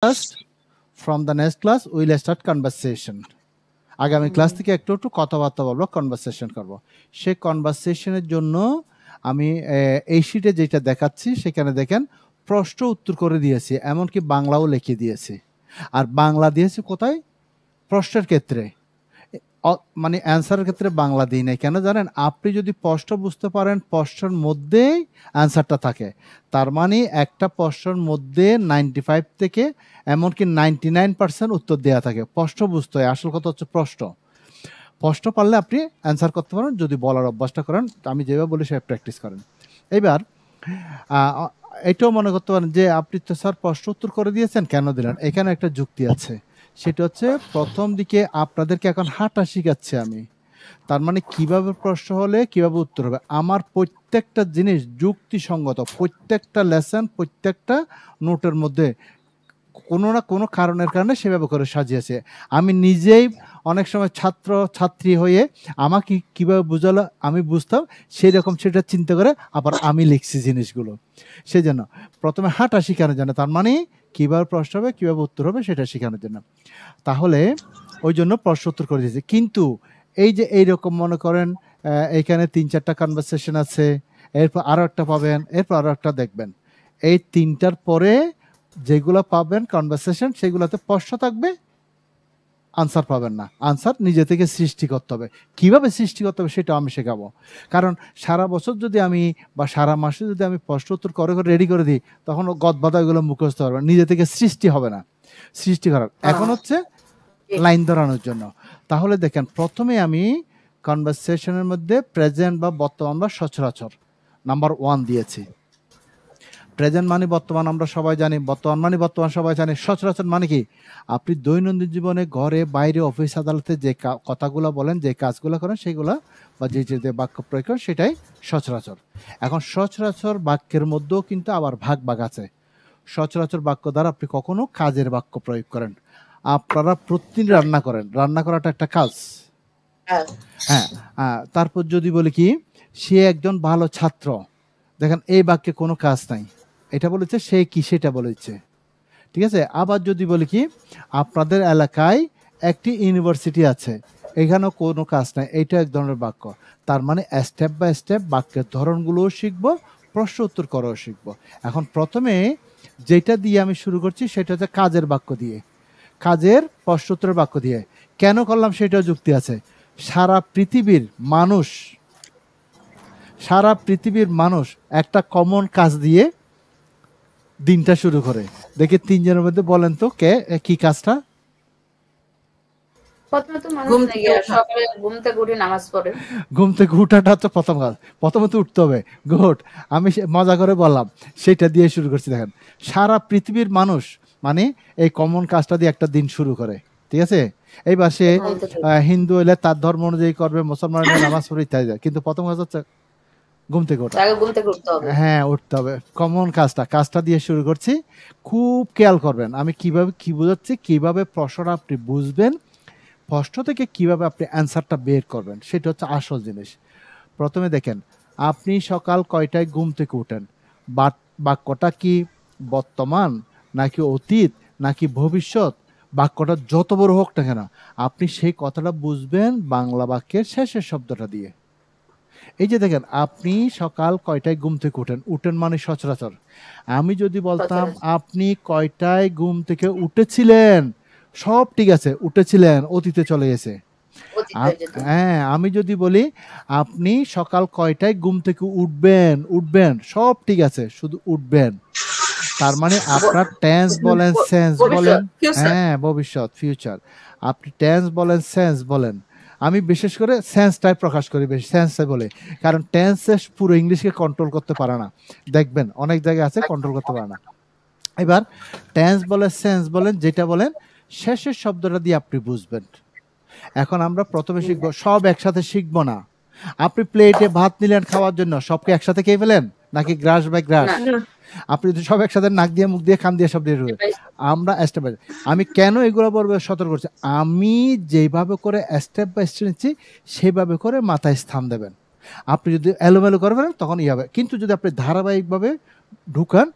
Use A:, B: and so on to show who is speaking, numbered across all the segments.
A: First, from the next class, we will start conversation. আগামী class থেকে একটু একটু কথাবার্তা বলবো, কনভারসেশন করব। সেই কনভারসেশনের জন্য আমি এই শিটে যেটা দেখাচ্ছি সেখানে দেখেন প্রশ্ন উত্তর করে দিয়েছি, এমনকি বাংলাও লিখে দিয়েছি। আর বাংলা দিয়েছি কোথায়? প্রশ্নের ক্ষেত্রে, মানে অ্যান্সারের ক্ষেত্রে বাংলা দিই নাই। কেন জানেন? আপনি যদি প্রশ্ন বুঝতে পারেন প্রশ্নের মধ্যেই অ্যান্সারটা থাকে, তার মানে একটা প্রশ্নের মধ্যে 95 থেকে এমনকি 99% উত্তর দেওয়া থাকে। প্রশ্ন বুঝতে হয়, আসল কথা হচ্ছে প্রশ্ন পারলে আপনি অ্যান্সার করতে পারেন যদি বলার অভ্যাসটা করেন। আমি যেভাবে বলি সেভাবে প্র্যাকটিস করেন। এবার এটাও মনে করতে পারেন যে আপনি তো স্যার প্রশ্ন উত্তর করে দিয়েছেন, কেন দিলেন? এখানে একটা যুক্তি আছে, সেটা হচ্ছে প্রথম দিকে আপনাদেরকে এখন হাঁটা শিখাচ্ছি আমি। তার মানে কিভাবে প্রশ্ন হলে কিভাবে উত্তর হবে, আমার প্রত্যেকটা জিনিস যুক্তিসঙ্গত, প্রত্যেকটা লেসন, প্রত্যেকটা নোটের মধ্যে কোনো না কোনো কারণের কারণে সেভাবে করে সাজিয়েছে। আমি নিজেই অনেক সময় ছাত্রী হয়ে আমাকে কিভাবে বোঝালো আমি বুঝতাম, সেই রকম সেটা চিন্তা করে আবার আমি লিখছি জিনিসগুলো। সেই জন্য প্রথমে হাঁটা শেখানোর জন্য, তার মানে কিভাবে প্রশ্ন হবে কিভাবে উত্তর হবে সেটা শেখানোর জন্য। তাহলে ওই জন্য প্রশ্ন উত্তর করে দিয়েছি। কিন্তু এই যে এইরকম মনে করেন এইখানে 3-4টা কনভারসেশন আছে, এরপর আরও একটা পাবেন, এরপর আরও একটা দেখবেন। এই 3টার পরে যেগুলো পাবেন কনভারসেশন, সেগুলোতে প্রশ্ন থাকবে, আনসার পাবেন না। আনসার নিজে থেকে সৃষ্টি করতে হবে। কিভাবে সৃষ্টি করতে হবে সেটাও আমি শেখাবো। কারণ সারা বছর যদি আমি বা সারা মাসে যদি আমি প্রশ্ন উত্তর করে রেডি করে দিই, তখন গদবাদা এগুলো মুখস্থ পারবে, নিজে থেকে সৃষ্টি হবে না। সৃষ্টি করার এখন হচ্ছে লাইন ধরানোর জন্য। তাহলে দেখেন প্রথমে আমি কনভারসেশনের মধ্যে প্রেজেন্ট বা বর্তমান বা সচরাচর নাম্বার 1 দিয়েছি। প্রেজেন্ট মানে বর্তমান, আমরা সবাই জানি। বর্তমান মানে বর্তমান সবাই জানি। সচরাচর মানে কি? আপনি দৈনন্দিন জীবনে ঘরে বাইরে অফিস আদালতে যে কথাগুলো বলেন, যে কাজগুলো করেন, সেগুলো বা যে যে বাক্য প্রয়োগ করেন সেটাই সচরাচর। এখন সচরাচর বাক্যের মধ্যেও কিন্তু আবার ভাগ আছে। সচরাচর বাক্য দ্বারা আপনি কখনো কাজের বাক্য প্রয়োগ করেন। আপনারা প্রতিদিন রান্না করেন, রান্না করাটা একটা কাজ। হ্যাঁ, তারপর যদি বলি কি সে একজন ভালো ছাত্র, দেখেন এই বাক্যে কোনো কাজ নাই, এটা বলেছে সে কি সেটা বলেছে, ঠিক আছে। আবার যদি বলি কি আপনাদের এলাকায় একটি ইউনিভার্সিটি আছে, এখানেও কোনো কাজ নাই, এইটা এক ধরনের বাক্য। তার মানে স্টেপ বাই স্টেপ বাক্যের ধরনগুলোও শিখবো, প্রশ্ন উত্তর করাও শিখবো। এখন প্রথমে যেটা দিয়ে আমি শুরু করছি সেটা হচ্ছে কাজের বাক্য দিয়ে, কাজের প্রশ্ন উত্তরের বাক্য দিয়ে। কেন করলাম সেটাও যুক্তি আছে। সারা পৃথিবীর মানুষ একটা কমন কাজ দিয়ে দিনটা শুরু করে। দেখি 3 জনের মধ্যে বলেন তো কে কি কাজটা? ঘুম থেকে উঠাটা হচ্ছে প্রথম কাজ। প্রথমে তো উঠতে হবে, গুড। আমি মজা করে বললাম, সেটা দিয়ে শুরু করছি। দেখেন সারা পৃথিবীর মানুষ মানে এই কমন কাজটা দিয়ে একটা দিন শুরু করে, ঠিক আছে। এইবার সে হিন্দু হলে তার ধর্ম অনুযায়ী করবে, মুসলমান হলে নামাজ পড়ে ইত্যাদি, কিন্তু প্রথম কাজ হচ্ছে ঘুম থেকে ওঠা। হ্যাঁ, উঠতে হবে। কমন কাজটা দিয়ে শুরু করছি। খুব খেয়াল করবেন আমি কিভাবে কি বোঝাচ্ছি, কিভাবে প্রশ্নটা আপনি বুঝবেন, প্রশ্ন থেকে কিভাবে আপনি অ্যান্সারটা বের করবেন, সেটা হচ্ছে আসল জিনিস। প্রথমে দেখেন আপনি সকাল কয়টায় ঘুম থেকে উঠেন, বাক্যটা কি বর্তমান নাকি অতীত নাকি ভবিষ্যৎ, বাক্যটা যত বড় হোক না কেন আপনি সেই কথাটা বুঝবেন বাংলা বাক্যের শেষের শব্দটা দিয়ে। এই যে দেখেন আপনি সকাল কয়টায় ঘুম থেকে উঠেন মানে সচরাচর। আমি যদি বলতাম আপনি কয়টায় ঘুম থেকে উঠেছিলেন, সব ঠিক আছে, উঠেছিলেন অতীতে চলে গেছে। হ্যাঁ, আমি যদি বলি আপনি সকাল কয়টায় ঘুম থেকে উঠবেন, সব ঠিক আছে, শুধু উঠবেন। তার মানে আপনার টেন্স বলেন সেন্স বলেন, হ্যাঁ ভবিষ্যৎ ফিউচার, আপনি টেন্স বলেন সেন্স বলেন। আমি বিশেষ করে সেন্সটাই প্রকাশ করি বেশি, সেন্সটাই বলে, কারণ টেন্সে পুরো ইংলিশকে কন্ট্রোল করতে পারে না। দেখবেন অনেক জায়গায় আছে কন্ট্রোল করতে পারে না। এবার টেন্স বলেন সেন্স বলেন, যেটা বলেন শেষের শব্দটা দিয়ে আপনি বুঝবেন। এখন আমরা প্রথমে শিখবো, সব একসাথে শিখবো না। আপনি প্লেটে ভাত নিলেন খাওয়ার জন্য, সবকে একসাথে খেয়ে ফেলেন নাকি গ্রাস বাই গ্রাস? আপনি যদি সব একসাথে নাক দিয়ে মুখ দিয়ে কান দিয়ে সব দিয়ে আমরা স্টেপ বাই, আমি কেন এগুলো বলবো সতর্ক করছি, আমি যেভাবে করে স্টেপ বাই স্টেপ নিচ্ছি সেভাবে করে মাথায় স্থান দেবেন। আপনি যদি এলোমেলো করে ফেলেন তখন হবে, কিন্তু যদি আপনি ধারাবাহিকভাবে ঢুকান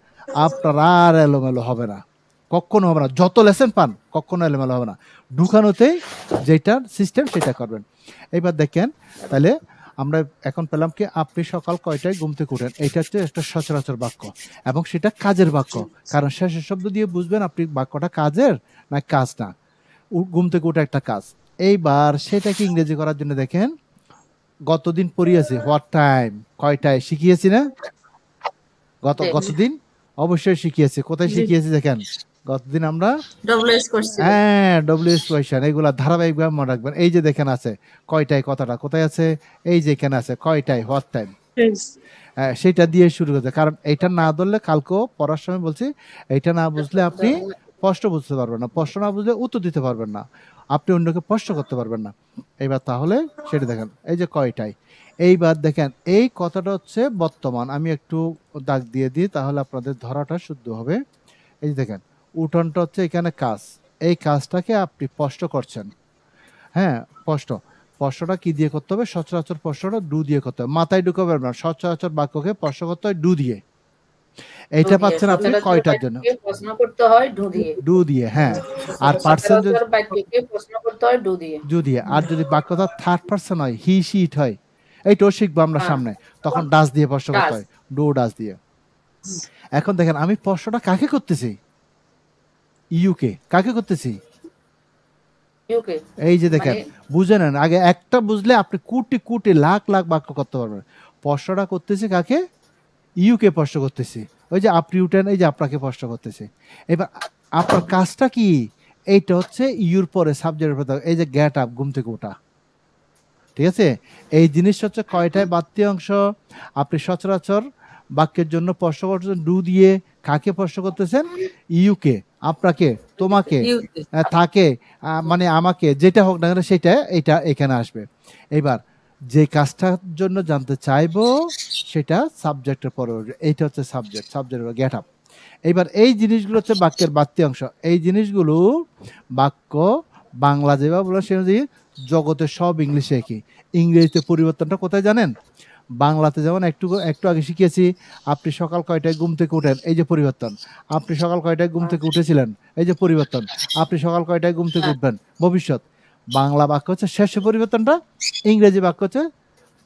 A: আপনার আর এলোমেলো হবে না। কখনো হবে না, যত লেসন পান কখনো এলোমেলো হবে না, ঢুকানোতেই যেটা সিস্টেম সেটা করবেন। এবার দেখেন তাহলে আমরা এখন পেলাম কি আপনি সকাল কয়টায় ঘুম থেকে উঠেন, এটা হচ্ছে একটা সচরাচর বাক্য এবং সেটা কাজের বাক্য, কারণ শেষের শব্দ দিয়ে বুঝবেন আপনি বাক্যটা কাজের না কাজ না। ঘুম থেকে উঠে একটা কাজ। এইবার সেটাকে ইংরেজি করার জন্য দেখেন গতদিন পড়িয়েছি হোয়াট টাইম, কয়টায় শিখিয়েছি না গতদিন অবশ্যই শিখিয়েছি। কোথায় শিখিয়েছি দেখেন গতদিন আমরা হ্যাঁ ডব্লিউএস কোয়েশ্চেন, এগুলা ধারাবাহিকভাবে মনে রাখবেন। এই যে দেখেন আছে কয়টায়, কথাটা কোথায় আছে, এই যে এখানে আছে কয়টায় হোয়াট টাইম, সেটা দিয়ে শুরু করতে, কারণ এইটা না ধরলে কালকেও পড়ার সময় বলছি এইটা না বুঝলে আপনি প্রশ্ন বুঝতে পারবেন না, প্রশ্ন না বুঝলে উত্তর দিতে পারবেন না, আপনি অন্যকে প্রশ্ন করতে পারবেন না। এইবার তাহলে সেটা দেখেন এই যে কয়টায়। এইবার দেখেন এই কথাটা হচ্ছে বর্তমান, আমি একটু দাগ দিয়ে দিই তাহলে আপনাদের ধরাটা শুদ্ধ হবে। এই যে দেখেন উঠোনটা হচ্ছে এখানে কাজ, এই কাজটাকে আপনি স্পষ্ট করছেন। হ্যাঁ প্রশ্নটা কি দিয়ে করতে হবে, সচরাচর প্রশ্নটা ডু দিয়ে করতে হবে, মাথায় ঢুকাবেন না, সচরাচর বাক্যকে প্রশ্ন করতে হয় ডু দিয়ে। এইটা পাচ্ছেন আপনি কয়টার জন্য,
B: প্রশ্ন করতে হয় ডু দিয়ে।
A: হ্যাঁ আর পার্সন
B: বাক্যকে প্রশ্ন করতে হয় ডু দিয়ে।
A: আর যদি বাক্যটা থার্ড পার্সন হয় হি সি ইট হয়, এইটাও শিখবো আমরা সামনে, তখন ডাস দিয়ে প্রশ্ন করতে হয়, ডু ডাস দিয়ে। এখন দেখেন আমি প্রশ্নটা কাকে করতেছি, ইউকে, কাকে করতেছি, এই যে দেখেন বুঝে নেন, আগে একটা বুঝলে আপনি কোটি কোটি লাখ লাখ বাক্য করতে পারবেন। প্রশ্নটা করতেছি কাকে, ইউকে প্রশ্ন করতেছি, ওই যে আপনি উঠেন এই যে আপনাকে প্রশ্ন করতেছি। এবার আপনার কাজটা কি, এইটা হচ্ছে ইউর পরে সাবজেক্টের পরে, এই যে গেট আপ ঘুম থেকে ওঠা, ঠিক আছে। এই জিনিস হচ্ছে কয়টায় বাড়তি অংশ, আপনি সচরাচর বাক্যের জন্য প্রশ্ন করতেছেন ডু দিয়ে, কাকে প্রশ্ন করতেছেন, ইউকে, আপনাকে, তোমাকে, তাকে, মানে আমাকে, যেটা হোক না কেন সেটা এটা এখানে আসবে। এবার যে কাজটার জন্য জানতে চাইবো সেটা সাবজেক্টের পরে, এইটা হচ্ছে সাবজেক্টের গেট আপ। এইবার এই জিনিসগুলো হচ্ছে বাক্যের বাড়তি অংশ, এই জিনিসগুলো বাক্য বাংলা যেভাবে বলে সে অনুযায়ী জগতের সব ইংলিশে একই। ইংরেজিতে পরিবর্তনটা কোথায় জানেন, বাংলাতে যেমন একটু আগে শিখিয়েছি আপনি সকাল কয়টায় ঘুম থেকে উঠেন, এই যে পরিবর্তন, আপনি সকাল কয়টায় ঘুম থেকে উঠেছিলেন, এই যে পরিবর্তন, আপনি সকাল কয়টায় ঘুম থেকে উঠবেন ভবিষ্যৎ। বাংলা বাক্য হচ্ছে শেষে পরিবর্তনটা, ইংরেজি বাক্য হচ্ছে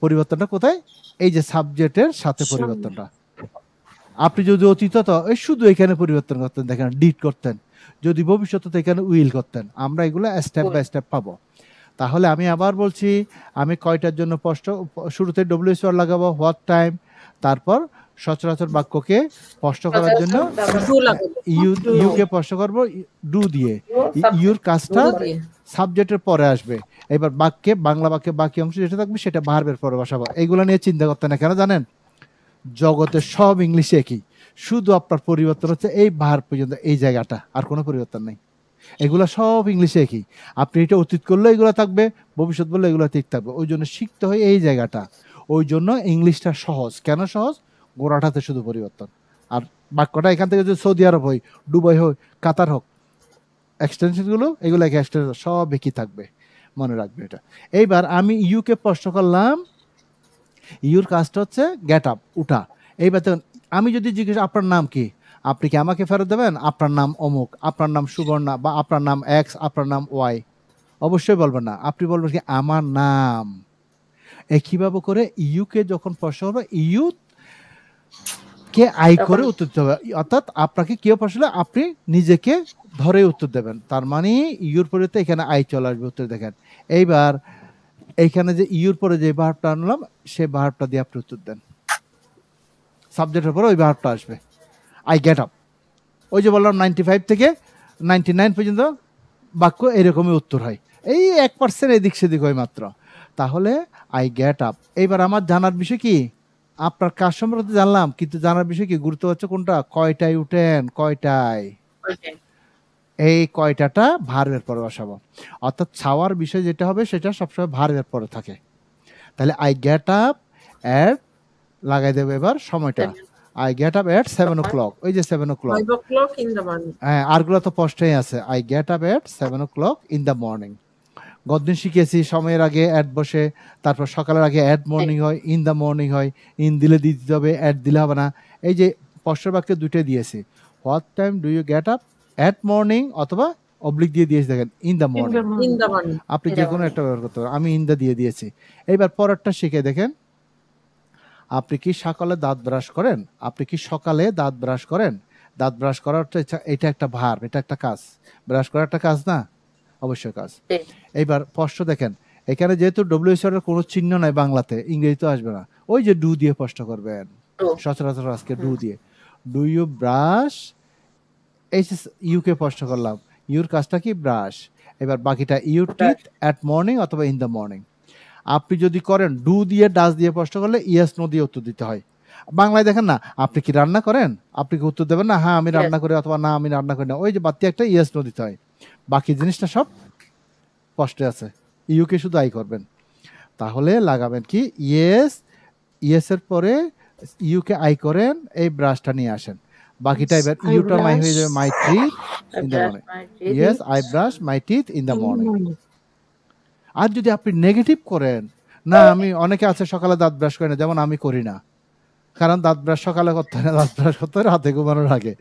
A: পরিবর্তনটা কোথায়, এই যে সাবজেক্টের সাথে পরিবর্তনটা। আপনি যদি অতীত তো শুধু এখানে পরিবর্তন করতেন, দেখেন ডিড করতেন, যদি ভবিষ্যতে তো এখানে উইল করতেন। আমরা এগুলো স্টেপ বাই স্টেপ পাবো। তাহলে আমি আবার বলছি, আমি কয়টার জন্য শুরুতে ডব্লিউএস ওয়ার্ড লাগাবো হোয়াট টাইম, তারপর সচরাচর বাক্যকে স্পষ্ট করার জন্য ইউকে স্পষ্ট করবো ডু দিয়ে, ইউর কাজটা সাবজেক্টের পরে আসবে। এবার বাংলা বাক্যে বাকি অংশ যেটা থাকবে সেটা ভার্বের পরে বসাবো। এইগুলো নিয়ে চিন্তা করতে না, কেন জানেন, জগতের সব ইংলিশে একই, শুধু আপনার পরিবর্তন হচ্ছে এই ভার্ব পর্যন্ত, এই জায়গাটা, আর কোনো পরিবর্তন নেই। এগুলো সব ইংলিশে একই, আপনি এটা অতীত করলে এগুলো থাকবে, ভবিষ্যৎ বললে এগুলো ঠিক থাকবে। ওই জন্য শিখতে হয় এই জায়গাটা, ওই জন্য ইংলিশটা সহজ। কেন সহজ, গোড়াটাতে শুধু পরিবর্তন, আর বাক্যটা এখান থেকে যদি সৌদি আরব হয়, দুবাই হোক, কাতার হোক, এক্সটেনশনগুলো এগুলো এক্সটেনশন সব একই থাকবে, মনে রাখবে এটা। এইবার আমি ইউকে প্রশ্ন করলাম, ইউর কাজটা হচ্ছে গেট আপ, উঠা। এইবার দেখুন আমি যদি জিজ্ঞেস আপনার নাম কি, আপনি কি আমাকে ফেরত দেবেন আপনার নাম অমুক, আপনার নাম সুবর্ণা, বা আপনার নাম এক্স, আপনার নাম ওয়াই? অবশ্যই বলবেন না, আপনি বলবেন কি আমার নাম। একইভাবে করে ইউকে যখন প্রশ্ন হবে, ইউ কে আই করে উত্তর দিতে হবে, অর্থাৎ আপনাকে কেউ প্রশ্ন আপনি নিজেকে ধরে উত্তর দেবেন, তার মানে ইউর পরিবর্তে এখানে আই চলে আসবে উত্তর। দেখেন এইবার এইখানে যে ইউর পরে যে ভার্বটা আনলাম সে ভার্বটা দিয়ে আপনি উত্তর দেন, সাবজেক্টের পরে ওই ভার্বটা আসবে, আই গেট আপ। ওই যে বললাম 95 থেকে 99 পর্যন্ত বাক্য এরকমই উত্তর হয়, এই 1% এদিক সেদিক হয় মাত্র। তাহলে আই গেট আপ। এইবার আমার জানার বিষয় কি, আপনার কাজ সম্পর্কে জানলাম, কিন্তু জানার বিষয় কি, গুরুত্ব হচ্ছে কোনটা, কয়টায় উঠেন, কয়টায়, এই কয়টাটা ভার্বের পরে বসাবো। অর্থাৎ ছাওয়ার বিষয় যেটা হবে সেটা সবসময় ভার্বের পরে থাকে। তাহলে আই গেট আপ এট, লাগাই দেবো এবার সময়টা, I get up at 7 o'clock, ওই যে 7 o'clock, হ্যাঁ আরগুলো তো স্পষ্টই আছে, I get up at 7 o'clock in the morning. গতদিন শিখেছি সময়ের আগে অ্যাট বসে, তারপর সকালের আগে অ্যাট মর্নিং হয়, ইন দ্য মর্নিং হয়, ইন দিলে দিতে হবে, অ্যাট দিলে হবে না। এই যে প্রশ্ন বাক্যে দুটোই দিয়েছি, what time do you get up, at morning অথবা অবলিক দিয়ে দিয়েছি দেখেন in the morning,
B: in the morning
A: আপনি যে কোনো একটা ব্যবহার করতে পারেন। আমি ইন দ্য দিয়ে দিয়েছি। এইবার পরেরটা শিখে দেখেন, আপনি কি সকালে দাঁত ব্রাশ করেন? আপনি কি সকালে দাঁত ব্রাশ করেন? দাঁত ব্রাশ করার এটা একটা ভার্ব, এটা একটা কাজ। ব্রাশ করা একটা কাজ না? অবশ্যই কাজ। এইবার প্রশ্ন দেখেন, এখানে যেহেতু ডব্লিউএইচআর এর কোনো চিহ্ন নাই বাংলাতে, ইংরেজিতে আসবে না, ওই যে ডু দিয়ে প্রশ্ন করবেন সচরাচর আজকে ডু দিয়ে। ডু ইউ ব্রাশ, এই ইউকে প্রশ্ন করলাম, ইউর কাজটা কি? ব্রাশ। এবার বাকিটা ইউ টিথ অ্যাট মর্নিং অথবা ইন দ্য মর্নিং। আপনি যদি করেন ডু দিয়ে ডাস দিয়ে প্রশ্ন করলে ইয়েস নো দিয়ে উত্তর দিতে হয়। বাংলায় দেখেন না, আপনি কি রান্না করেন, আপনি কি উত্তর দেবেন না হ্যাঁ আমি রান্না করি অথবা না আমি রান্না করি না, ওই যে বাড়তি একটা ইয়েস নো দিতে হয়। বাকি জিনিসটা সব স্পষ্ট আছে, ইউকে শুধু আই করবেন। তাহলে লাগাবেন কি ইয়েস, ইয়েস এর পরে ইউকে আই করেন, এই ব্রাশটা নিয়ে আসেন। বাকিটা এবার ইউটা মাই হয়ে যাবে my teeth in the morning. Yes I brush my teeth in the morning. আর যদি আপনি নেগেটিভ করেন, না আমি, অনেকে আছে সকালে দাঁত ব্রাশ করে না, যেমন আমি করি না, কারণ দাঁত ব্রাশ সকালে করতে হয় না, দাঁত ব্রাশ করতে হয় রাতে ঘুমানোর আগে,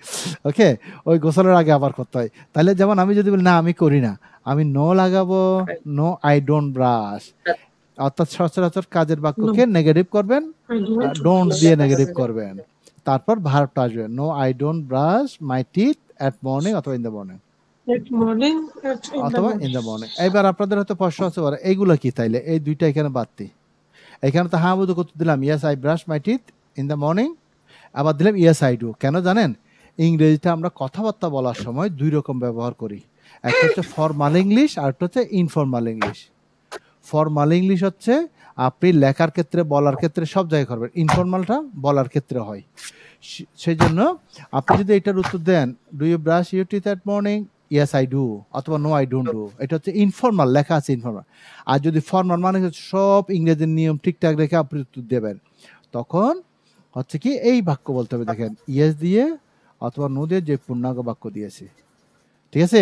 A: ওকে, ওই গোসলের আগে আবার করতে হয়। তাহলে যেমন আমি যদি বলি না আমি করি না, আমি নো লাগাবো, নো আই ডোন্ট ব্রাশ, অর্থাৎ সচরাচর কাজের বাক্যকে নেগেটিভ করবেন, ডোন্ট দিয়ে নেগেটিভ করবেন, তারপর ভার্বটা আসবে, no I don't brush my teeth at morning অথবা ইন দ্য মর্নিং অথবা ইন দ্য মর্নিং। এবার আপনাদের হয়তো প্রশ্ন আছে এইগুলো কি, তাইলে এই দুইটা এখানে বাড়তি, এখানে তো হ্যাঁ বুধ করতে দিলাম yes I brush my teeth in the morning, আবার দিলাম ইয়েস আই ডু। কেন জানেন? ইংরেজিতে আমরা কথাবার্তা বলার সময় দুই রকম ব্যবহার করি, একটা হচ্ছে ফর্মাল ইংলিশ আর একটা হচ্ছে ইনফর্মাল ইংলিশ। ফর্মাল ইংলিশ হচ্ছে আপনি লেখার ক্ষেত্রে, বলার ক্ষেত্রে সব জায়গায় করবেন, ইনফর্মালটা বলার ক্ষেত্রে হয়। সেই জন্য আপনি যদি এটার উত্তর দেন do you brush your teeth at morning, yes I do অথবা নো আই ডোন্ট ডু, এটা হচ্ছে ইনফর্মাল, লেখা আছে ইনফর্মাল। আর যদি ফর্মাল মানে সব ইংরেজির নিয়ম ঠিকঠাক রেখে আপনি উত্তর দেবেন, তখন হচ্ছে কি এই বাক্য বলতে হবে, দেখেন ইয়েস দিয়ে অথবা নো দিয়ে যে পূর্ণাঙ্গ বাক্য দিয়েছি, ঠিক আছে,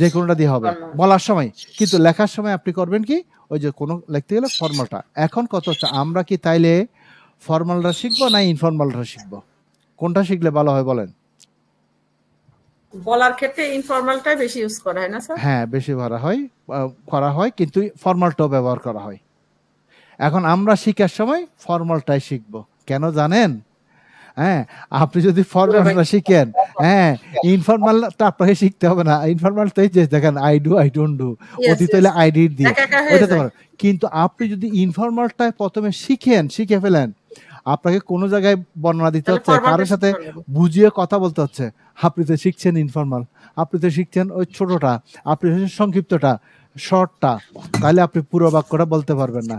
A: যে কোনোটা দিয়ে হবে বলার সময়। কিন্তু লেখার সময় আপনি করবেন কি, ওই যে কোনো লিখতে গেলে ফর্মালটা। এখন কত হচ্ছে, আমরা কি তাইলে ফর্মালটা শিখবো না ইনফর্মালটা শিখবো? কোনটা শিখলে ভালো হয় বলেন?
C: বলার ক্ষেত্রে ইনফর্মালটাই বেশি ইউজ করা হয় না স্যার?
A: হ্যাঁ বেশি করা হয়, কিন্তু ফর্মালটাও ব্যবহার করা হয়। এখন আমরা শিখার সময় ফর্মালটাই শিখবো, কেন জানেন? হ্যাঁ, আপনি যদি ফর্মালটা শিখেন, হ্যাঁ ইনফর্মালটা আপনাকে শিখতে হবে না। ইনফর্মালটা যে দেখেন I do I don't do, অতীত হইলে আই ডিড দিয়ে ওটা তো। কিন্তু আপনি যদি ইনফর্মালটা প্রথমে শিখে ফেলেন, আপনাকে কোনো জায়গায় বর্ণনা দিতে হচ্ছে, কারোর সাথে বুঝিয়ে কথা বলতে হচ্ছে, আপনি তো শিখছেন ইনফর্মাল, আপনি তো শিখছেন ওই ছোটটা, আপনি সংক্ষিপ্তটা, শর্টটা, তাহলে আপনি পুরো বাক্যটা বলতে পারবেন না।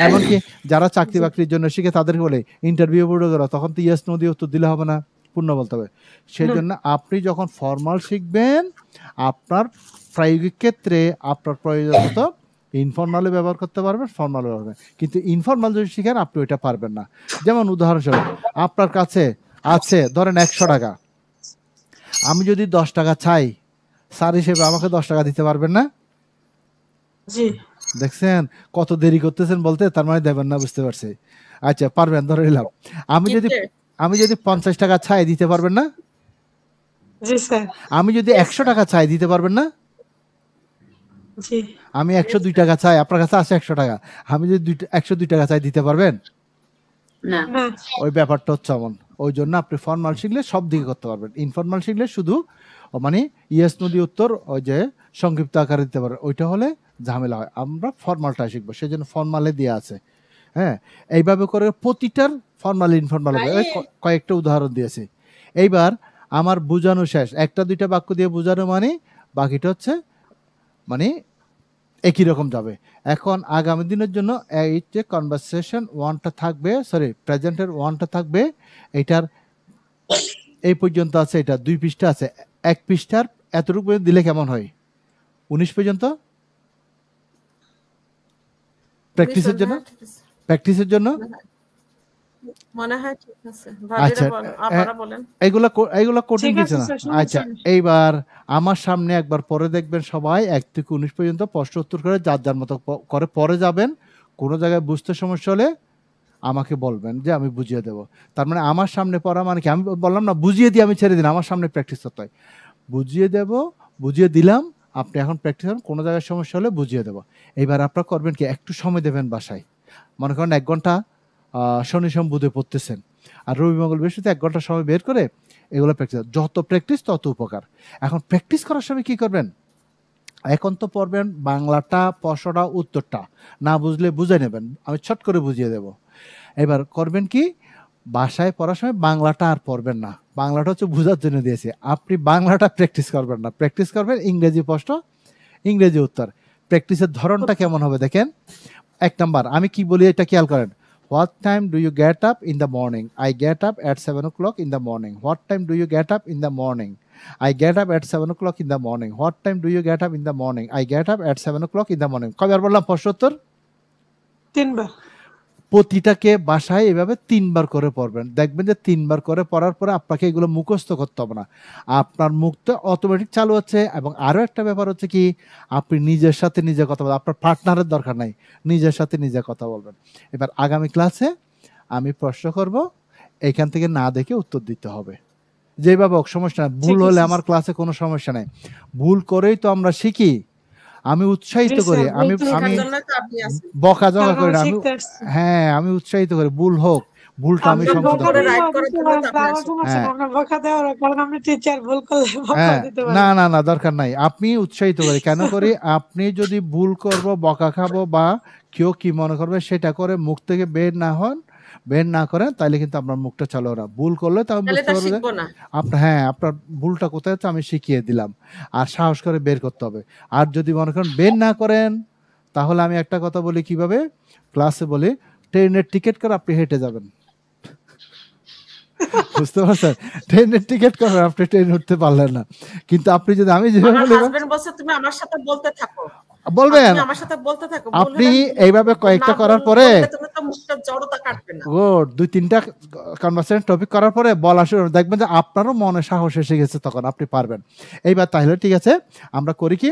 A: এমনকি যারা চাকরি বাকরির জন্য শিখে তাদেরকে বলে ইন্টারভিউ বোর্ডে গেল, তখন তো ইয়েস নো দিয়ে উত্তর দিলে হবে না, পূর্ণ বলতে হবে। সেই জন্য আপনি যখন ফর্মাল শিখবেন, আপনার প্রায়োগিক ক্ষেত্রে আপনার প্রয়োজন মতো ইনফর্মালে ব্যবহার করতে পারবেন, ফর্মালে ব্যবহার করবেন। কিন্তু ইনফর্মাল যদি শিখেন আপনি ওইটা পারবেন না। যেমন উদাহরণস্বরূপ, আপনার কাছে আছে ধরেন 100 টাকা, আমি যদি 10 টাকা চাই, স্যার হিসেবে আমাকে 10 টাকা দিতে পারবেন না?
C: জি।
A: দেখছেন কত দেরি করতেছেন বলতে, তার মানে দেবেন না, বুঝতে পারছি। আচ্ছা পারবেন, ধরে নিলাম। আমি যদি 50 টাকা চাই, দিতে পারবেন না?
C: জি স্যার।
A: আমি যদি 100 টাকা চাই, দিতে পারবেন না?
C: জি।
A: আমি 102 টাকা চাই, আপনার কাছে আছে 100 টাকা, আমি যদি 102 টাকা চাই, দিতে পারবেন
B: না?
A: ওই ব্যাপারটা হচ্ছে এমন। ওই জন্য আপনি ফর্মাল শিখলে সব দিকে করতে পারবেন, ইনফর্মাল শিখলে শুধু মানে ইয়েস নো দিয়ে উত্তর ওই যে সংক্ষিপ্ত আকারে দিতে পারবেন, ওইটা হলে ঝামেলা হয়। আমরা ফর্মালটা শিখবো, সেই জন্য ফর্মালে দিয়ে আছে। হ্যাঁ, এইভাবে করে প্রতিটার ফর্মাল ইনফর্মাল হবে। কয়েকটা উদাহরণ দিয়েছি। এইবার আমার বোঝানো শেষ, একটা দুইটা বাক্য দিয়ে বোঝানো মানে বাকিটা হচ্ছে মানে একই রকম যাবে। এখন আগামী দিনের জন্য এই যে কনভারসেশন ওয়ানটা থাকবে, সরি প্রেজেন্টের ওয়ানটা থাকবে, এটার এই পর্যন্ত আছে, এটা 2 পৃষ্ঠা আছে, 1 পৃষ্ঠার এতটুকু পর্যন্ত দিলে কেমন হয়? 19 পর্যন্ত প্র্যাকটিসের জন্য
C: মনে হয় ঠিক আছে।
A: আচ্ছা
C: আপনারা বলেন।
A: এইগুলা কঠিন কিছু না। আচ্ছা এইবার আমার সামনে একবার পরে দেখবেন সবাই 1 থেকে 19 পর্যন্ত প্রশ্ন উত্তর করে যার যার মতো করে পরে যাবেন। কোনো জায়গায় বুঝতে সমস্যা হলে আমাকে বলবেন, যে আমি বুঝিয়ে দেব। তার মানে আমার সামনে পড়া মানে কি, আমি বললাম না বুঝিয়ে দিয়ে আমি ছেড়ে দিন, আমার সামনে প্র্যাকটিস করতে হয়। বুঝিয়ে দেব, বুঝিয়ে দিলাম, আপনি এখন প্র্যাকটিস করেন, কোনো জায়গায় সমস্যা হলে বুঝিয়ে দেবো। এইবার আপনারা করবেন কি, একটু সময় দেবেন বাসায়, মনে করেন 1 ঘন্টা শনি সোম বুধে পড়তেছেন, আর রবি মঙ্গল বৃহস্পতি 1 ঘন্টা সময় বের করে এগুলো প্র্যাকটিস, যত প্র্যাকটিস তত উপকার। এখন প্র্যাকটিস করার সময় কি করবেন, এখন তো পড়বেন বাংলাটা, প্রশ্নটা, উত্তরটা, না বুঝলে বুঝে নেবেন, আমি ছট করে বুঝিয়ে দেব। এবার করবেন কি, বাসায় পড়ার সময় বাংলাটা আর পড়বেন না, বাংলাটা হচ্ছে বোঝার জন্য দিয়েছি, আপনি বাংলাটা প্র্যাকটিস করবেন না, প্র্যাকটিস করবেন ইংরেজি প্রশ্ন, ইংরেজি উত্তর। প্র্যাকটিসের ধরনটা কেমন হবে দেখেন। 1 নাম্বার আমি কি বলি এটা খেয়াল করেন। What time do you get up in the morning? I get up at 7 o'clock in the morning. What time do you get up in the morning? I get up at 7 o'clock in the morning. What time do you get up in the morning? I get up at 7 o'clock in the morning. কয়বার বললাম প্রশ্ন উত্তর?
C: 3 বার।
A: প্রতিটাকে বাসায় এভাবে 3 বার করে পড়বেন, দেখবেন যে 3 বার করে পড়ার পরে আপনাকে এগুলো মুখস্থ করতে হবে না, আপনার মুখটা অটোমেটিক চালু হচ্ছে। এবং আরো একটা ব্যাপার হচ্ছে কি, আপনি নিজের সাথে নিজে কথা বলবেন, আপনার পার্টনারের দরকার নাই, নিজের সাথে নিজে কথা বলবেন। এবার আগামী ক্লাসে আমি প্রশ্ন করব, এখান থেকে না দেখে উত্তর দিতে হবে, যেভাবে হোক সমস্যা নাই, ভুল হলে আমার ক্লাসে কোনো সমস্যা নাই, ভুল করেই তো আমরা শিখি। আমি উৎসাহিত করি, আমি বকাঝকা করি না, আমি হ্যাঁ আমি উৎসাহিত করি, ভুল হোক, ভুলটা আমি সংশোধন করি। না না না দরকার নাই, আপনি উৎসাহিত করি কেন করি, আপনি যদি ভুল করব, বকা খাবো বা কেউ কি মনে করবে সেটা করে মুখ থেকে বের না করেন, তাহলে কিন্তু আপনার মুখটা চালো না। ভুল করলে তো আমি বুঝতে পারবো আপনার, হ্যাঁ আপনার ভুলটা কোথায় হচ্ছে আমি শিখিয়ে দিলাম, আর সাহস করে বের করতে হবে। আর যদি মনে করেন বের না করেন, তাহলে আমি একটা কথা বলি, কিভাবে ক্লাসে বলি, ট্রেনের টিকিট করে আপনি হেঁটে যাবেন, বুঝতে পারছেন, ট্রেনের টিকিট করে আপনি ট্রেন উঠতে পারলেন না, কিন্তু আপনি যদি আমি যেভাবে বলি,
C: তুমি আমার সাথে বলতে থাকো,
A: বলবেন
C: আমার সাথে বলতে থাকো,
A: আপনি এইভাবে কয়েকটা করার পরে,
C: তুমি তো মুখটা জড়তা কাটবে না,
A: ও 2-3টা কনভারসেশন টপিক করার পরে বলা শুরু, দেখবেন যে আপনারও মনে সাহস এসে গেছে, তখন আপনি পারবেন। এইবার তাহলে ঠিক আছে, আমরা করি কি,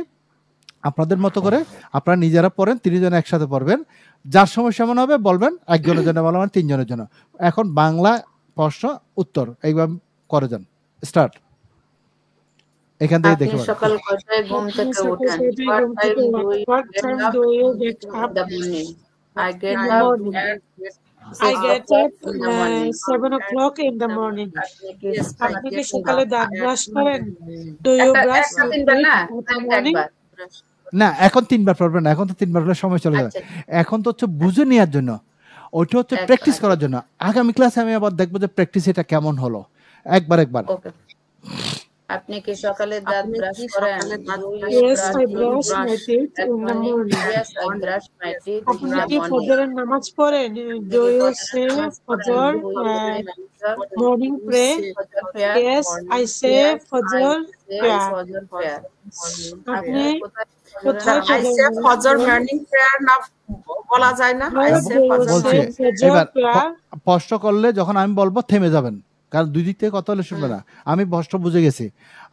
A: আপনাদের মতো করে আপনারা নিজেরা পড়েন, 3 জন একসাথে পড়বেন, যার সমস্যা মনে হবে বলবেন, একজনের জন্য বলবেন, 3 জনের জন্য। এখন বাংলা প্রশ্ন উত্তর এইভাবে করে যান, স্টার্ট। এখান থেকে দেখে
B: সকাল কয়টায় ঘুম থেকে ওঠেন? What time do you get up in the morning? I get up at 7 o'clock in the morning. আপনি কি সকালে দাঁত ব্রাশ করেন? Do you brush your teeth in the morning?
A: না, এখন 3 বার পড়বেন না, এখন তো 3 বার হলে সময় চলে যাবে, এখন তো হচ্ছে বুঝে নেওয়ার জন্য, ওইটা হচ্ছে প্র্যাকটিস করার জন্য। আগামী ক্লাসে আমি আবার দেখবো যে প্র্যাকটিস এটা কেমন হলো, একবার
B: আপনি কি সকালে দাঁত ব্রাশ করেন?
C: Yes, I brush my teeth in the morning.
B: Yes, I brush my teeth in
C: আপনি
B: the
C: কি
B: morning.
C: ফজরের নামাজ পড়েন? Do you say ফজর morning prayer? Yes, I say ফজর prayer. আপনি কোথায় ফজর মর্নিং প্রেয়ার না বলা যায় না? I say
A: বলছি। এবার প্রশ্ন করলে যখন আমি বলবো থেমে যাবেন, কারণ দুই দিক থেকে কথা হলে শুনবে না। আমি প্রশ্ন বুঝে গেছি,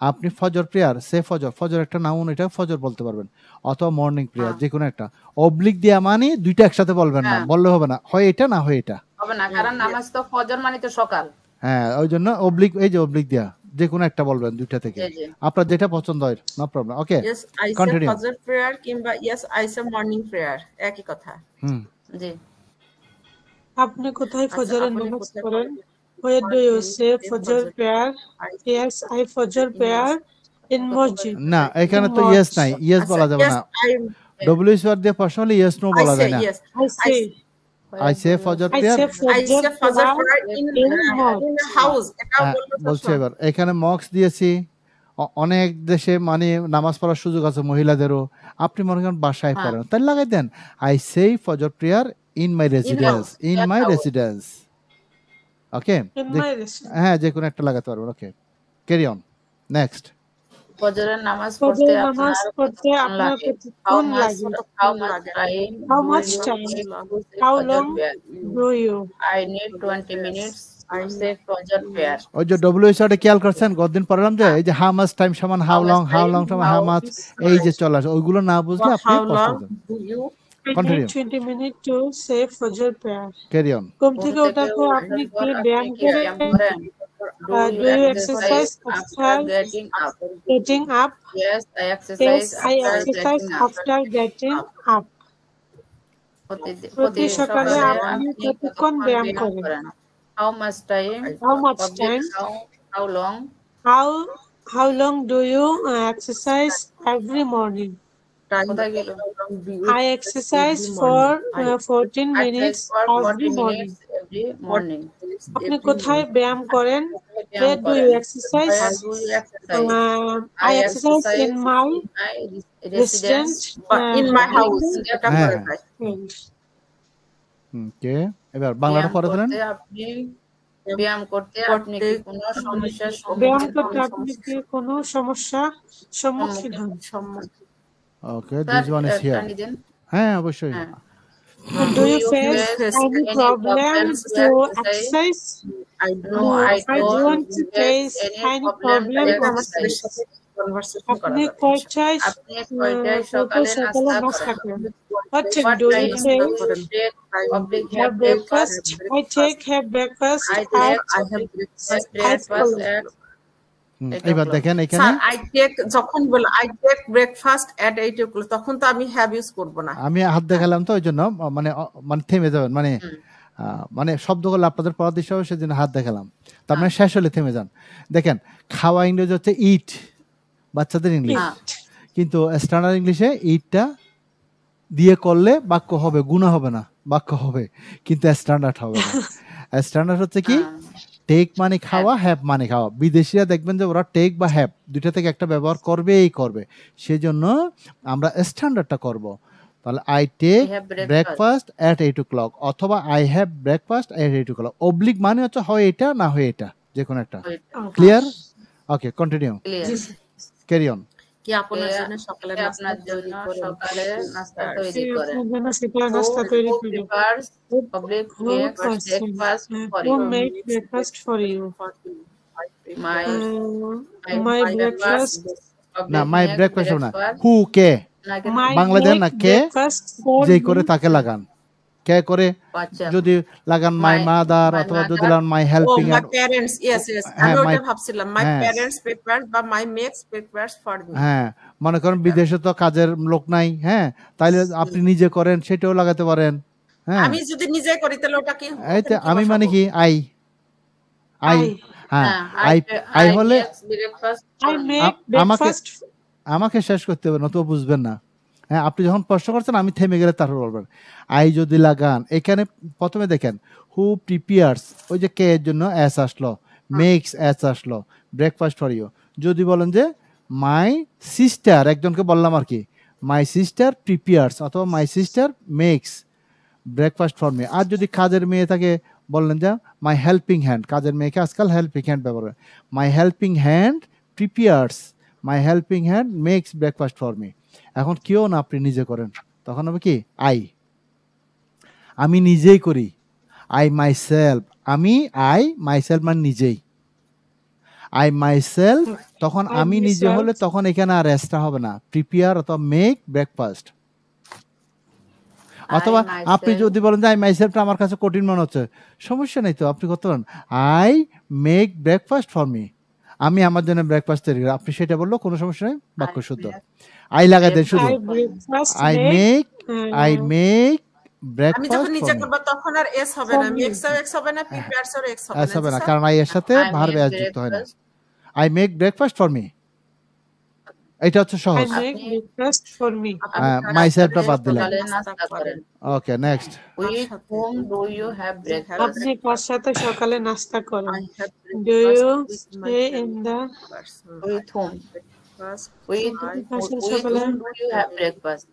A: আপনি ফজর প্রেয়ার, সে ফজর একটা নাউন, এটা ফজর বলতে পারবেন, অথবা মর্নিং প্রেয়ার, যে কোনো একটা। অবলিক দিয়া মানে দুইটা একসাথে বলবেন না, বললে হবে না, হয় এটা না হয় এটা
B: হবে না, কারণ নামাজ তো ফজর মানে তো সকাল।
A: হ্যাঁ, ওই জন্য অবলিক, এই যে অবলিক দিয়া যে কোনো একটা বলবেন দুইটা থেকে, আপনার যেটা পছন্দ হয়, no problem. Okay,
C: yes I say Fajr prayer কিংবা yes I say morning prayer, একই কথা।
B: জি।
C: আপনি কোথায় ফজরের নামাজ পড়েন? Where do you say ফজর prayer? Yes, I ফজর prayer in মসজিদ।
A: না, এখানে তো ইয়েস নাই, ইয়েস বলা যাবে না, ডব্লিউএস ওয়ার্ড দিয়ে প্রশ্ন হলে ইয়েস নো বলা যায় না। I say ফজর prayer,
C: I say ফজর prayer in the house, এটা
A: বলছি। এবার এখানে মক্স দিয়েছি, অনেক দেশে মানে নামাজ পড়ার সুযোগ আছে মহিলাদেরও, আপনি মনে করেন বাসায় পড়েন, তাই লাগাই দেন I say ফজর prayer in my residence, in my residence। ওকে, হ্যাঁ যে কোনো একটা লাগাতে পারবেন। ওকে, ক্যারি অন। নেক্সট,
B: ফজরের নামাজ পড়তে আপনার কতক্ষণ লাগে? How much time? How long do you? I need 20 minutes. I say ফজর prayer.
A: ওই যে ডব্লিউএস ওয়ার্ডে খেয়াল করছেন, গতদিন পড়লাম যে এই যে how much time সমান how long সমান how much, এই যে চলে আসে, ওইগুলো না বুঝলে আপনি
C: Continue. 20 minutes to say ফজর prayer.
A: Carry on.
C: ঘুম থেকে ওঠার পর আপনি কি ব্যায়াম করেন? Do you exercise after getting up?
B: Yes, I
C: Yes,
B: exercise
C: I
B: after
C: exercise
B: getting up.
C: after getting up. প্রতি সকালে আপনি কতক্ষণ ব্যায়াম করেন?
B: How much time?
C: How much
B: Public,
C: time?
B: how long?
C: How long do you exercise every morning?
B: কোথায় গেল?
C: I exercise for 14 minutes
B: for 40
C: every morning.
B: minutes every morning.
C: আপনি কোথায় ব্যায়াম করেন? Where do you exercise?
B: Where do you exercise?
C: I exercise in my residence,
B: in my house.
A: ওকে, এবার বাংলাটা পড়ে দিলেন।
B: আপনি ব্যায়াম করতে আপনি কি কোনো সমস্যার
C: ব্যায়াম করতে আপনি কি কোনো সমস্যা সম্মুখীন হন?
A: ওকে, দিস ওয়ান ইজ হিয়ার। হ্যাঁ, অবশ্যই।
C: Do you face any problem to exercise?
B: No, I don't
C: face any problem to exercise. আপনি কয়টায় সকালে নাস্তা করেন? What time do you have breakfast? I have breakfast at
A: এবার দেখেন এখানে
D: যখন বলে I take breakfast at 8 o'clock তখন তো আমি have ইউজ করব না।
A: আমি হাত দেখালাম তো ওই জন্য মানে থেমে যাবেন, মানে শব্দগুলো আপনাদের পড়া দিতে হবে সেজন্য হাত দেখালাম। তার মানে শেষ হলে থেমে যান। দেখেন, খাওয়া ইংরেজি হচ্ছে ইট, বাচ্চাদের ইংলিশ, কিন্তু স্ট্যান্ডার্ড ইংলিশে ইটটা দিয়ে করলে বাক্য হবে, গুণা হবে না, বাক্য হবে, কিন্তু স্ট্যান্ডার্ড হবে না। স্ট্যান্ডার্ড হচ্ছে কি, টেক মানে খাওয়া, হ্যাভ মানে খাওয়া। বিদেশিরা দেখবেন যে ওরা টেক বা হ্যাভ দুইটা থেকে একটা ব্যবহার করবেই করবে, সেজন্য আমরা স্ট্যান্ডার্ডটা করব। তাহলে I take breakfast at 8 o'clock অথবা I have breakfast at 8 o'clock। Oblique মানে হচ্ছে হয় এটা না হয় এটা, যে কোনো একটা। Clear? Okay, continue, carry on.
D: কি আপনার জন্য সকালে নাস্তা তৈরি করেন?
B: Public makes breakfast for you.
C: Make breakfast for you.
B: My
C: breakfast.
A: না, মাই ব্রেকফাস্ট না, হু কে বাংলাদেশ না, কে যে করে তাকে লাগান, কে করে যদি লাগান মাই মাদার অথবা যদি লাগান my helping
D: hand. My parents, yes আমি ওটা ভাবছিলাম, মাই প্যারেন্টস প্রিপেয়ারড বা my makes prepares for me.
A: হ্যাঁ, মনে করেন বিদেশে তো কাজের লোক নাই, হ্যাঁ, তাইলে আপনি নিজে করেন, সেটাও লাগাতে পারেন। হ্যাঁ,
D: আমি যদি নিজে করি তাহলে ওটা কি?
A: এইতে আমি মানে কি আই হ্যাঁ, আই হলে আমাকে শেষ করতে হবে, নতুবা বুঝবেন না। হ্যাঁ, আপনি যখন প্রশ্ন করছেন আমি থেমে গেলে তারপর বলবেন। আই যদি লাগান, এখানে প্রথমে দেখেন হু প্রিপেয়ার্স, ওই যে কে এর জন্য এস আসলো, মেক্স এস আসলো, ব্রেকফাস্ট ফর ইউ। যদি বলেন যে মাই সিস্টার, একজনকে বললাম আর কি, মাই সিস্টার প্রিপেয়ার্স অথবা my sister makes breakfast for me. আর যদি কাজের মেয়ে থাকে বললেন যে মাই হেল্পিং হ্যান্ড, কাজের মেয়েকে আজকাল হেল্পিং হ্যান্ড ব্যবহার করে, my helping hand prepares, my helping hand makes breakfast for me. এখন কেউ না, আপনি নিজে করেন, তখন হবে কি আমি নিজেই করি, I my self, I my self মানে নিজেই, আই মাই সেলফ, তখন আমি নিজে হলে তখন এখানে আর এসটা হবে না, প্রিপেয়ার অথবা মেক ব্রেকফাস্ট। অথবা আপনি যদি বলেন যে আই মাই সেলফটা আমার কাছে কঠিন মনে হচ্ছে, সমস্যা নেই তো, আপনি করতে পারেন I make breakfast for me, আমি আমার জন্য ব্রেকফাস্ট তৈরি করি, আপনি সেটা বললেও কোনো সমস্যা নেই, বাক্য শুদ্ধ। আই লাগাই দেন শুধু, আই মেক ব্রেকফাস্ট।
D: আমি যখন নিচে করব তখন আর এস হবে না, মেক্স আর এক্স হবে না, প্রিপেয়ারস আর এক্স হবে
A: না, কারণ আই এর সাথে ভার্ব এস যুক্ত হয় না। I make breakfast for me, এটা হচ্ছে সহজ। মাই সেলফটা বাদ দিলাম। ওকে, next.
B: With whom do you have breakfast?
C: আপনি কার সাথে সকালে নাস্তা করেন? Do you stay in the
B: with whom? With whom do you have breakfast?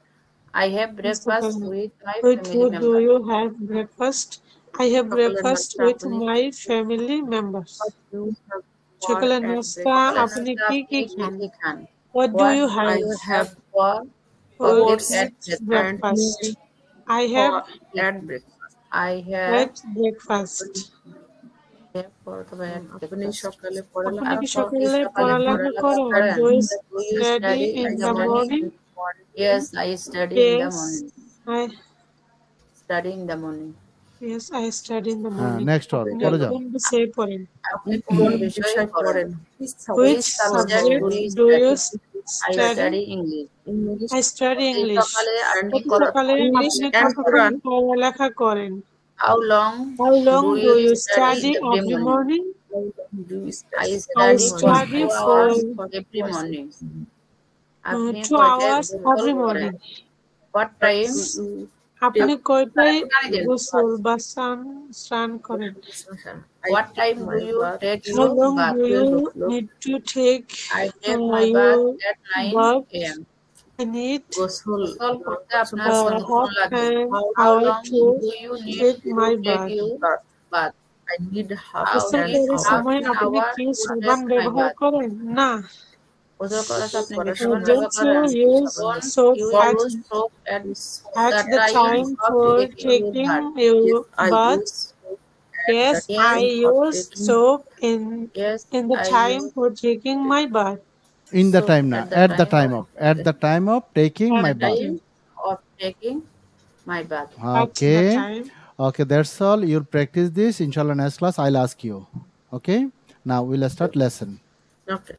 B: I have breakfast with my family members.
C: Do you have breakfast? I have breakfast with my family members. সকালে নাস্তা আপনি কি খান? What do you have
B: for
C: breakfast? I have breakfast.
D: আপনি সকালে
C: পড়ালেখা করেন? Do you study in the morning?
B: Yes, I study in the morning. Study in the morning.
C: Yes, I study in the morning.
A: Next one পড়ে যাও।
C: কোন বিষয়ে পড়েন?
D: আপনি কোন বিষয় পড়েন?
C: Which subject do you
B: I
C: study?
B: study English.
C: I study English.
B: সকালে আপনি
C: সকালে
D: English
C: আপনি
D: and
C: কতক্ষণ
D: Quran.
C: পড়ালেখা করেন?
B: How long
C: How long do you
B: study
C: study
B: every
C: every
B: morning?
C: morning?
B: I
C: I
B: study
C: study
B: 2
C: for
B: hours every morning. আপনি
C: 2 hours
B: কয়টায়
C: every
B: গোসল
C: morning.
B: করেন? What time?
C: আপনি কয়টায়
B: পানি দেন।
C: গোসল বা স্নান করেন?
B: What time do you take
C: How
B: your
C: long
B: bath?
C: do you need to take
B: I take my bath at 9
C: bath?
B: a.m.
C: I need
B: গোসল করতে আপনার
C: half
B: কতক্ষণ লাগে?
C: an
B: How
C: hour
B: long
C: to
B: do you need
C: take
B: to
C: my
B: take
C: bath.
B: your bath?
D: I need half
C: গোসল
D: an
C: করার
D: hour.
C: সময়
B: Half an
C: আপনি
B: hour
C: কি
B: to
C: সাবান
B: take my
C: ব্যবহার
B: bath.
C: করেন? না।
B: গোসল করার সময় আপনি কি সাবান
C: Don't
B: ব্যবহার
C: you
B: করেন?
C: use
B: Don't
C: soap
B: you
C: at
B: use soap at
C: the
B: the
C: time
B: of
C: for
B: taking your
C: taking
B: bath?
C: your
D: I
C: bath?
D: use
C: Yes,
B: Yes,
C: I use soap in
B: Yes,
C: the
B: I
C: time
B: use
C: for taking my bath.
A: In the
B: soap
A: time না,
B: at the time
A: at the time of taking
C: At
A: my
C: the
A: bath.
C: time.
B: of taking my bath.
C: At the
A: Okay.
C: time.
A: Okay, that's all. You'll practice this. Inshallah, next class I'll ask you. Okay. Now we'll start lesson.
D: okay.